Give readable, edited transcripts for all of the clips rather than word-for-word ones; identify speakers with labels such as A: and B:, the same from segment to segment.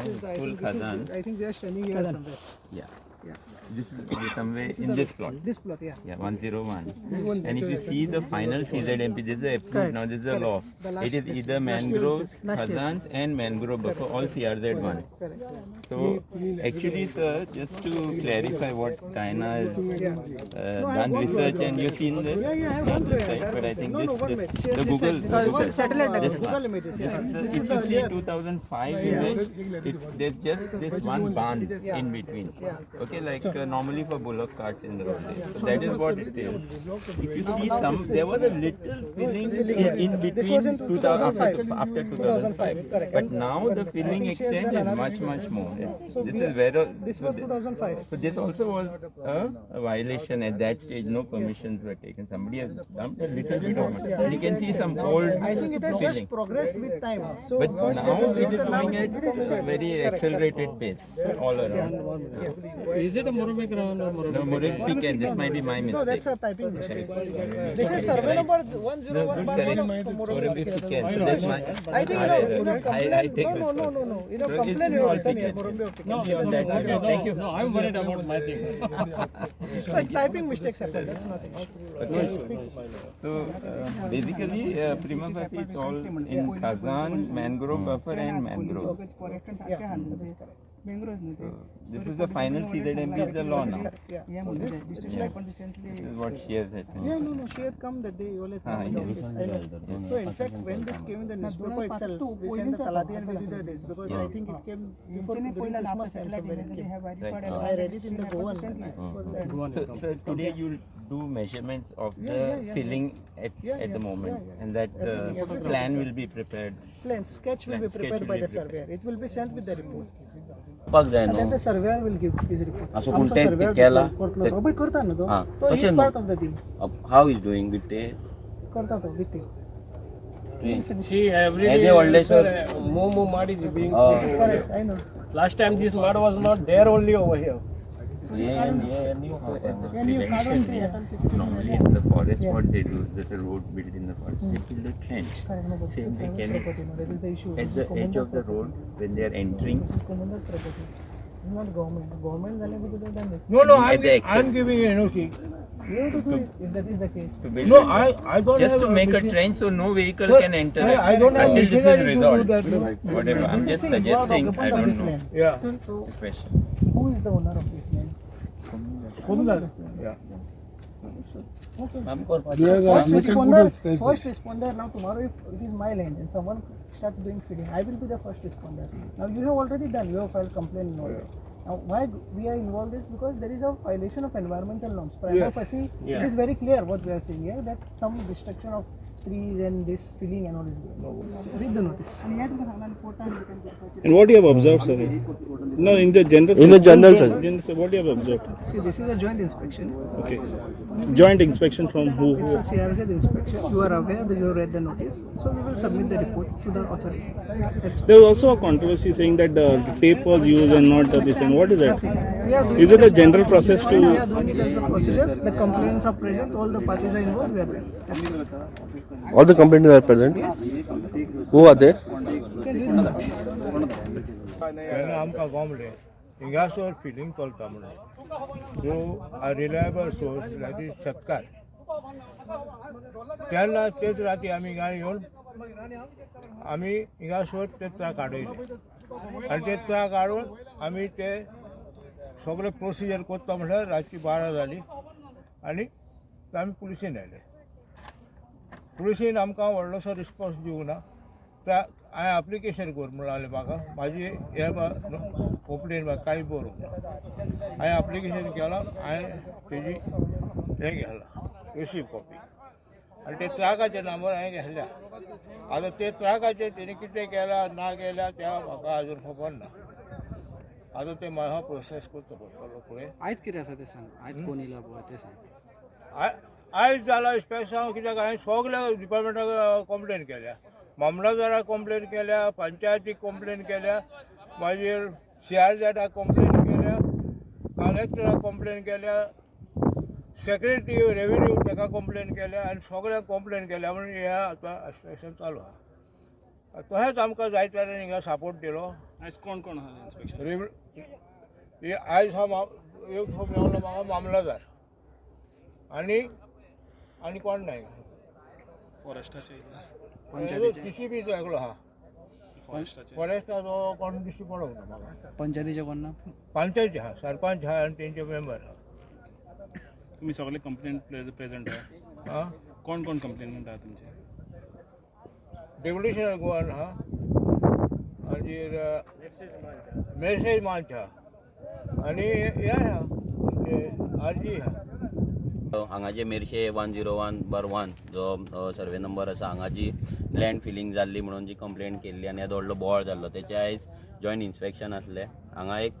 A: full Khadan.
B: I think we are standing here somewhere.
A: Yeah.
B: Yeah.
A: This is somewhere in this plot.
B: This plot, yeah.
A: Yeah, 101. And if you see the final CZMP, this is approved now, this is a law. It is either mangroves, khazans and mangrove buffer, all CRZ1. So actually, sir, just to clarify what Kaina has done research, and you've seen this,
B: Yeah, I have one
A: right? But I think the
B: Google satellite.
A: this
B: Google images. Yeah.
A: if you see 2005 image, there's just this one band in between. Okay, like normally for bullock carts in the road. So that is what it is. If you see some, there was a little filling in between.
B: This was in 2005.
A: After 2005.
B: Correct.
A: But now the filling extent is much more.
B: So
A: This is where
B: this was 2005.
A: so this also was a violation at that stage. No permissions were taken. Somebody has dumped a little bit of it. And you can see some old.
B: I think it has just
A: filling.
B: progressed with time. So
A: But
B: first
A: now
B: they
A: it is
B: now
A: going at
B: it's
A: very accelerated pace all around.
C: Is it a Murumbi ground or Murumbi?
A: No, Murid Pecan, this might be my mistake.
B: No, that's a typing mistake. This is survey number 101 bar 1 of
A: Murid Pecan.
B: I think complaint. No. Complaint you have written here.
A: Thank you.
C: No, I'm worried about my thing.
B: Like typing mistakes happen. That's nothing.
A: Okay. So basically, prima facie, it's all in Khazan, mangrove buffer, and mangrove.
B: Yeah, that is correct.
A: So this is the final CZMP, the law now.
B: Yeah. So this
A: This is what she has said.
B: Yeah, no. She had come that day. You all had come in the office. I know. So in fact, when this came in the newspaper itself, we sent the Kaladi and we did this because I think it came before during Christmas time somewhere it came.
A: Right.
B: I read it in the Goan. It was there.
A: So today you'll do measurements of the filling at the moment, and that plan will be prepared.
B: Sketch will be prepared by the surveyor. It will be sent with the report.
D: पक जाय
B: And then
D: न्हू
B: the surveyor will give his report.
D: असो कोण ते केला
B: करता ना तो. So he is part of the team.
D: How is doing with ते
B: करता तो with him.
C: See, every
D: As a old
C: day,
D: age,
C: sir,
D: sir.
C: more mud is being.
B: That is correct. I know.
C: Last time this mud was not there, only over here.
D: ये new
A: Normally in the forest, what they do is that a road built in the forest, they build a trench. Same they can
B: That is the issue.
A: at the edge of the road when they are entering.
B: This is communal property. It's not government. Government झाले भी तो done it.
C: No,
A: At the exit.
C: I'm giving you NOC.
B: You have to do it if that is the case.
A: To build
C: No,
A: it.
C: I don't
A: Just
C: have
A: to make a
C: machine-
A: trench so no vehicle
C: Sir,
A: can enter
C: sir, I don't have
A: until this is
C: machinery to do
A: resolved.
C: that.
A: Whatever, I'm just
B: This is
A: suggesting,
B: involved
A: I
B: occupant of
A: don't
B: this
A: know.
B: land.
C: Yeah.
B: So
A: It's a question.
B: who is the owner of this land?
C: Kundar. Yeah.
B: Okay.
D: हमको
B: First responder. Now tomorrow if it is my land and someone starts doing feeding, I will be the first responder. Now you have already done. You have filed complaint and all that. Now why we are involved is because there is a violation of environmental norms. Prima facie, it is very clear what we are saying here that some destruction of trees and this filling and all is going. Read the notice.
E: And what you have observed, sir? No, in the general. Sir, what you have observed?
B: See, this is a joint inspection.
E: Okay. Joint inspection from who?
B: It's a CRZ inspection. You are aware that you have read the notice. So we will submit the report to the authority. That's all.
E: There was also a controversy saying that the tape was used and not this. And what is that?
B: We are doing
E: Is it a general process
B: We
E: to?
B: are doing it as a procedure. The complaints are present. All the parties are involved. We are doing. That's it.
F: All the complainants are present. Who are there?
B: You can read the notice.
G: त्यांना आमकां गोमले हिंगासोर feeling चलता म्हणून जो reliable source that is शेतकार तेन्ना तेच राती आमी गाय येवन आमी हिंगासोर ते त्राक काडयले आनी ते त्राक काडून आमी ते सगळे प्रोसिजर करता म्हटल्यार रातची 12 जाली आनी आमी पुलिसीन आयले पुलिसीन आमकां व्हडलोसो रिस्पॉन्स दिवंक ना त्या हांवें एप्लिकेशन कर म्हणून लागलें म्हाका म्हाजी हे कंप्लेन कांय बरोवंक ना हांवें एप्लिकेशन केलां हांवें तेजी हें घेतलां रिसीव कॉपी आनी ते त्राकाचे नंबर हांवें घेतल्या आतां ते त्राकाचे तेणी कितें केल्या ना केल्या त्या म्हाका आजून खबर ना आतां ते म्हाका प्रोसेस करचो पडटलो फुडें
C: आयज कितें आसा तें सांग आयज कोण येयला पळय तें सांग
G: आयज जाला स्पेशल कित्याक हांवें सगल्या डिपार्टमेंटाक कंप्लेन केल्या मामलादाराक कंप्लेन केल्या पंचायतीक कंप्लेन केल्या मागीर CRZाक कंप्लेन केल्या कलेक्टराक कंप्लेन केल्या सेक्रेटरी रेव्हेन्यू ताका कंप्लेन केल्या आनी सगळ्यांक कंप्लेन केल्या म्हणून हें आतां एक्सपेक्शन चालू आहा तशेंच आमकां जायत्यान हिंगा सपोर्ट दिलो
E: आज कोण कोण आहा इन्स्पेक्शन?
G: हे आज हा एक मेवला म्हाका मामलादार आणि कोण नाही
E: फॉरेस्टाचे
G: TCBचो एकलो हा फॉरेस्टाचो कोण दिश्टी पडोंक ना म्हाका.
C: पंचायतीचे कोण ना
G: पंचायती हा सरपंच हा आणि तेंचे मेंबर हा.
E: तुम्ही सगळे कंप्लेंट प्रेझेंट आहा?
G: हा
E: कोण कोण कंप्लेंट आहा तुमचे?
G: डेप्युटेशन गोवन हा मागीर मेर्सेज मांच हा आणि हे हा आरजी हा.
D: हांगाचे मेर्शे 101/1 जो सर्वे नंबर आसा हांगा जी लँड फिलिंग जाल्ली म्हणून जी कंप्लेंट केल्ली आनी येदो व्हडलो बोळ जाल्लो तेचे आयज जॉयंट इन्स्पेक्शन आसलें. हांगा एक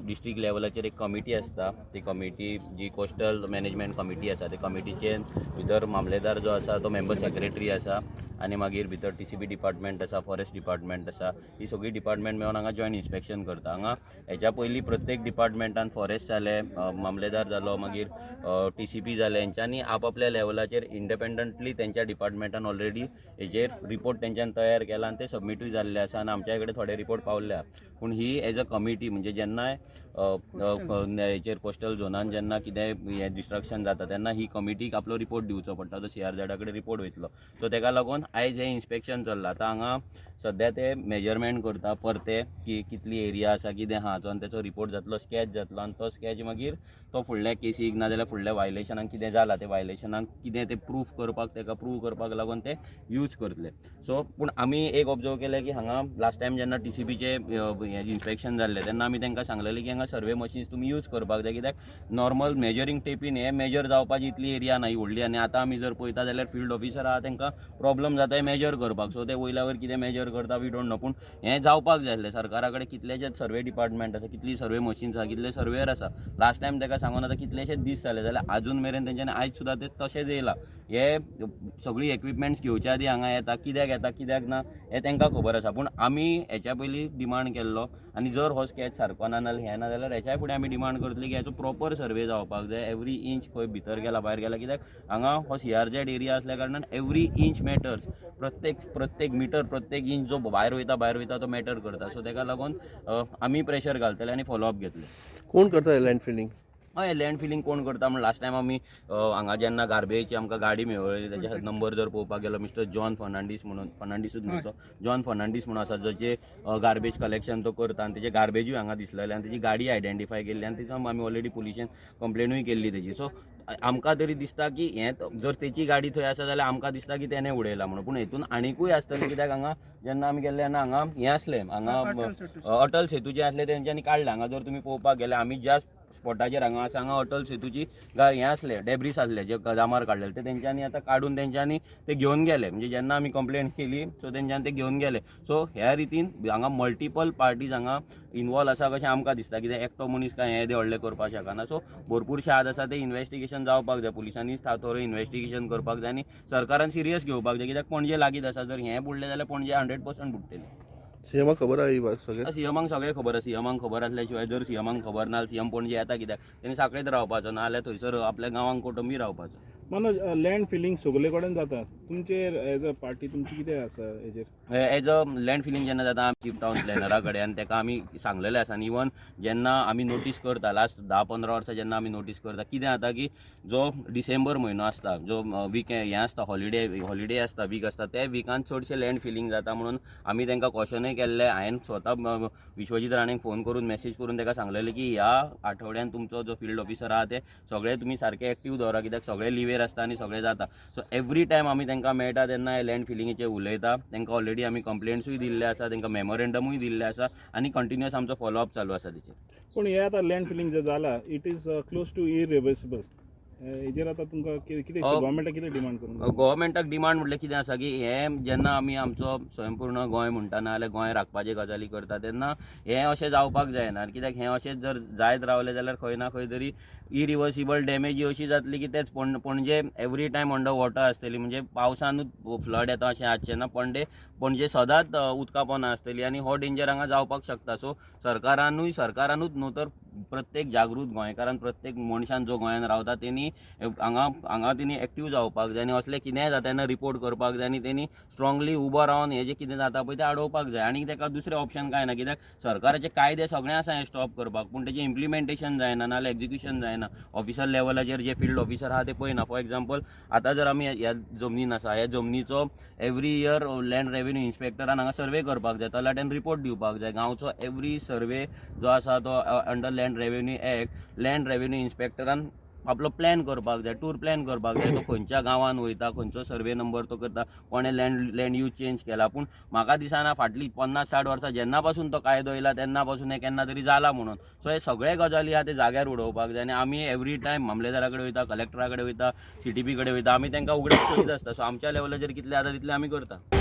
D: डिस्ट्रिक्ट लेवलाचेर एक कमिटी आसता. ती कमिटी जी कोस्टल मॅनेजमेंट कमिटी आसा ते कमिटीचे भितर मामलेदार जो आसा तो मेंबर सेक्रेटरी आसा आनी मागीर भितर TCB डिपार्टमेंट आसा, फॉरेस्ट डिपार्टमेंट आसा. ही सगळी डिपार्टमेंट मेळून हांगा जॉयंट इन्स्पेक्शन करता. हांगा हेच्या पयलीं प्रत्येक डिपार्टमेंटान फॉरेस्ट जाले, मामलेदार जालो, मागीर TCP जाले, हेंच्यांनी आपआपल्या लेवलाचेर इंडिपेंडंटली तेंच्या डिपार्टमेंटान ऑलरेडी हेजेर रिपोर्ट तेंच्यान तयार केला आनी ते सबमिटूय जाल्ले आसा आनी आमच्या कडेन थोडे रिपोर्ट पावल्या. पूण ही एज अ कमिटी म्हणजे जेन्नाय हेचेर कोस्टल झोनान जेन्ना कितेंय हें डिस्ट्रक्शन जाता तेन्ना ही कमिटीक आपलो रिपोर्ट दिवचो पडटा. तो CRZ कडेन रिपोर्ट वयतलो. सो तेका लागून आयज हें इन्स्पेक्शन चल्लां. आतां हांगा सद्या ते मेजरमेंट करता परते की कितली एरिया आसा कितें आहा तो आनी तेचो रिपोर्ट जातलो, स्केच जातलो आनी तो स्केच मागीर तो फुडल्या केसीक नाजाल्यार फुडल्या वायलेशनाक कितें जालां ते वायलेशनाक कितें ते प्रूफ करपाक तेका प्रूव करपाक लागून ते यूज करतले. सो पूण आमी एक ऑब्जर्व केलें की हांगा लास्ट टायम जेन्ना TCBचे इन्स्पेक्शन जाल्लें तेन्ना आमी तांकां सांगलेलें की हांगा सर्वे मशीन्स तुमी यूज करपाक जाय कित्याक नॉर्मल मेजरींग टेपीन हे मेजर जावपाची इतली एरिया ना ही व्हडली आनी आतां आमी जर पळयता जाल्यार फील्ड ऑफिसर आहा तांकां प्रॉब्लम जाता मेजर करपाक. सो ते वयल्या वयर कितें मेजर करता वी डोंट नो. पूण हें जावपाक जाय आसलें. सरकारा कडेन कितलेशेच सर्वे डिपार्टमेंट आसा, कितली सर्वे मशीन्स आसा, कितले सर्वेयर आसा. लास्ट टायम ताका सांगून आतां कितलेशेच दीस जाले जाल्यार आजून मेरेन तेंच्यांनी आयज सुद्दां ते तशेंच येयला. हे सगळी इक्विपमेंट्स घेवच्या आदी हांगा येता, कित्याक ना हें तांकां खबर आसा. पूण आमी हेच्या पयलीं डिमांड केल्लो आनी जर हो स्केच सारको ना नाल्यार हें ना जाल्यार हेच्याय फुडें आमी डिमांड करतली की हेचो प्रॉपर सर्वे जावपाक जाय. एवरी इंच खंय भितर गेला भायर गेला कित्याक हांगा हो CRZ एरिया आसल्या कारणान एवरी इंच मॅटर्स. प्रत्येक मिटर प्रत्येक इंच जो भायर वयता तो मॅटर करता. सो तेका लागून आमी प्रेशर घालतले आनी फॉलोअप घेतले.
F: कोण करता लँड फिलिंग?
A: हय लँड फिलिंग कोण करता म्हणून लास्ट टायम आमी हांगा जेन्ना गार्बेजची आमकां गाडी मेळ्ळी तेच्या नंबर जर पळोवपाक गेलो मिस्टर जॉन फर्नांडीस म्हणून, फर्नांडीसूच म्हणतो जॉन फर्नांडीस म्हणून आसा जचे गार्बेज कलेक्शन तो करता आनी तेजे गार्बेजूय हांगा दिसलेले आनी तेजी गाडी आयडेंटिफाय केल्ली आनी तितून आमी ऑलरेडी पुलिशेन कंप्लेनूय केल्ली तेजी. सो आमकां तरी दिसता की हें जर तेची गाडी थंय आसा जाल्यार आमकां दिसता की तेणें उडयला म्हणून. पूण हेतून आनीकूय आसतलें कित्याक हांगा जेन्ना आमी गेल्ले तेन्ना हांगा हें आसलें, हांगा अटल सेतू जें आसलें तेंच्यांनी काडलें. हांगा जर तुमी पळोवपाक गेले आमी ज्या स्पॉटाचेर हांगा आसा हांगा अटल सेतूची हें आसलें डेब्रीस आसले जे जामार काडलेले ते तेंच्यांनी आतां काडून तेंच्यांनी ते घेवन गेले. म्हणजे जेन्ना आमी कंप्लेंट केली सो तेंच्यांनी ते घेवन गेले. सो ह्या रितीन हांगा मल्टिपल पार्टीज हांगा इनवॉल्व आसा कशें आमकां दिसता कित्याक एकटो मनीस काय हें व्हडलें करपाक शकना. सो भरपूरशे हात आसा ते इन्व्हेस्टिगेशन जावपाक जाय. पुलिसांनी थोडे इन्व्हेस्टिगेशन करपाक जाय आनी सरकारान सिरियस घेवपाक जाय कित्याक पणजे लागीत आसा. जर हें बुडलें जाल्यार पणजे 100% बुडटली.
F: सीएमाक खबर आहा ही बात सगळें?
A: सीएमांक सगळें खबर आसा. सीएमांक खबर आसल्या शिवाय जर सीएमांक खबर ना सीएम पणजे येता कित्याक तेणी साखळेत रावपाचो नाल्यार थंयसर आपल्या गांवांक कुटुंबी रावपाचो.
E: मनोज लँड फिलिंग सगळे कडेन जाता. तुमचेर एज अ पार्टी तुमची कितें आसा हेजेर?
A: एज अ लँड फिलिंग जेन्ना जाता आमी चीफ टावन प्लॅनरा कडेन आनी ताका आमी सांगलेलें आसा. आनी इवन जेन्ना आमी नोटीस करता लास्ट 10-15 वर्सां जेन्ना आमी नोटीस करता कितें जाता की जो डिसेंबर म्हयनो आसता जो वीक हें आसता हॉलिडे आसता वीक आसता त्या विकान चडशें लँड फिलिंग जाता म्हणून आमी तांकां कॉशनूय केल्लें. हांवें स्वता विश्वजीत राणेक फोन करून मॅसेज करून ताका सांगलेलें की ह्या आठवड्यान तुमचो जो फील्ड ऑफिसर आहा ते सगळे तुमी सारके एक्टीव दवरा कित्याक सगळे लिवेर आसता आनी सगळें जाता. सो एवरी टायम आमी तांकां मेळटा तेन्ना हे लँड फिलिंगेचेर उलयता. तांकां ऑलरेडी आमी कंप्लेंट्सूय दिल्ले आसा, तांकां मेमोरेंडमूय दिल्ले आसा आनी कंटिन्युअस आमचो फॉलोअप चालू आसा तेचेर.
E: पूण हे आतां लँड फिलिंग जे जाला it is close to irreversible. हेजेर आतां तुमकां कितें गव्हर्मेंटाक कितें डिमांड करूंक?
A: गव्हर्मेंटाक डिमांड म्हटल्यार कितें आसा की हें जेन्ना आमी आमचो स्वयंपूर्ण गोंय म्हणटा नाल्यार गोंय राखपाचे गजाली करता तेन्ना हें अशें जावपाक जायना. कित्याक हें अशें जर जायत रावलें जाल्यार खंय ना खंय तरी इरिवर्सिबल डॅमेज अशी जातली की तेच पणजे एवरी टायम अंडर वॉटर आसतली. म्हणजे पावसानूच फ्लड येता अशें आसचें ना. पणजे सदांच उदका पोना आसतली आनी हो डेंजर हांगा जावपाक शकता. सो सरकारानूच न्हू तर
D: प्रत्येक जागृत गोंयकारान प्रत्येक मनशान जो गोंयान रावता तेणी हांगा तेणी एक्टीव जावपाक जाय आनी असले कितेंय जाता तेन्ना रिपोर्ट करपाक जाय आनी तेणी स्ट्रॉंगली उबो रावन हें जें कितें जाता पळय तें आडोवपाक जाय आनी ताका दुसरें ऑप्शन कांय ना कित्याक सरकाराचे कायदे सगळे आसा हें स्टॉप करपाक पूण तेजें इम्प्लिमेंटेशन जायना नाल्यार एक्झिक्युशन जायना ऑफिसर लेवलाचेर जे फिल्ड ऑफिसर आहा ते पळयना फॉर एग्जांपल आतां जर आमी ह्या जमनीन आसा ह्या जमनीचो एवरी इयर लँड रेव्हेन्यू इन्स्पेक्टरान हांगा सर्वे करपाक जाय तलाट्यान रिपोर्ट दिवपाक जाय गांवचो एवरी सर्वे जो आसा तो under land revenue act land revenue इन्स्पेक्टरान आपलो प्लॅन करपाक जाय टूर प्लॅन करपाक जाय तो खंयच्या गांवान वयता खंयचो सर्वे नंबर तो करता कोणें लँड यूज चेंज केला पूण म्हाका दिसना फाटलीं 50-60 वर्सां जेन्ना पासून तो कायदो येयला तेन्ना पासून हें केन्ना तरी जाला म्हणून सो हे सगळे गजाली आहा ते जाग्यार उडोवपाक जाय आनी आमी एवरी टायम मामलेदारा कडेन वयता कलेक्टरा कडेन वयता CTP कडेन वयता आमी तांकां उगडें करीत आसता सो आमच्या लेवलाचेर कितलें जाता तितलें आमी करता